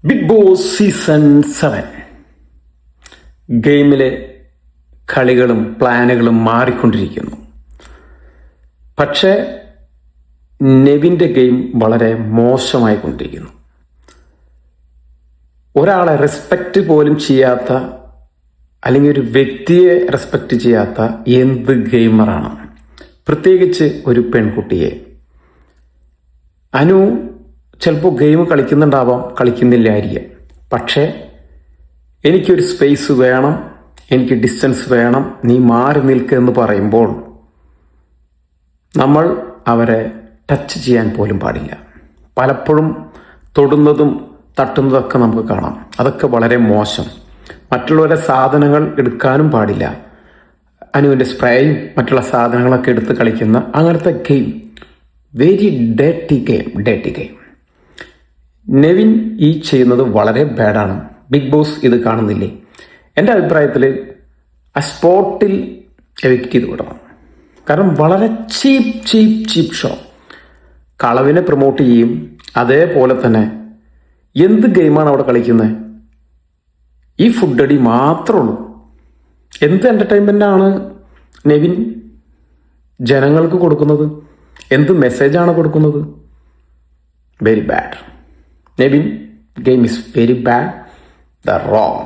Big boss season 7 ഗെയിമിലെ കളികളും പ്ലാനുകളും മാറിക്കൊണ്ടിരിക്കുന്നു. പക്ഷേ നെവിൻ്റെ ഗെയിം വളരെ മോശമായിക്കൊണ്ടിരിക്കുന്നു. ഒരാളെ റെസ്പെക്റ്റ് പോലും ചെയ്യാത്ത, അല്ലെങ്കിൽ ഒരു വ്യക്തിയെ റെസ്പെക്റ്റ് ചെയ്യാത്ത എന്ത് ഗെയിമറാണ്, പ്രത്യേകിച്ച് ഒരു പെൺകുട്ടിയെ. അനു ചിലപ്പോൾ ഗെയിം കളിക്കുന്നുണ്ടാവാം, കളിക്കുന്നില്ലായിരിക്കാം. പക്ഷേ എനിക്കൊരു സ്പേസ് വേണം, എനിക്ക് ഡിസ്റ്റൻസ് വേണം, നീ മാറി നിൽക്കുക എന്ന് പറയുമ്പോൾ നമ്മൾ അവരെ ടച്ച് ചെയ്യാൻ പോലും പാടില്ല. പലപ്പോഴും തൊടുന്നതും തട്ടുന്നതൊക്കെ നമുക്ക് കാണാം. അതൊക്കെ വളരെ മോശം. മറ്റുള്ളവരുടെ സാധനങ്ങൾ എടുക്കാനും പാടില്ല. അനുവിൻ്റെ സ്പ്രേയും മറ്റുള്ള സാധനങ്ങളൊക്കെ എടുത്ത് കളിക്കുന്ന അങ്ങനത്തെ game, very dirty game. Nevin ഈ ചെയ്യുന്നത് വളരെ ബാഡാണ്. ബിഗ് ബോസ് ഇത് കാണുന്നില്ലേ? എൻ്റെ അഭിപ്രായത്തിൽ ആ സ്പോട്ടിൽ എവിക്റ്റ് ചെയ്ത് വിടണം. കാരണം വളരെ ചീപ്പ് ഷോ. കളവിനെ പ്രൊമോട്ട് ചെയ്യും. അതേപോലെ തന്നെ എന്ത് ഗെയിമാണ് അവിടെ കളിക്കുന്നത്? ഈ ഫുഡടി മാത്രമേ ഉള്ളൂ. എന്ത് എൻ്റർടൈൻമെൻ്റാണ് നെവിൻ ജനങ്ങൾക്ക് കൊടുക്കുന്നത്? എന്ത് മെസ്സേജാണ് കൊടുക്കുന്നത്? Very bad. Nevin, game is very bad. The wrong.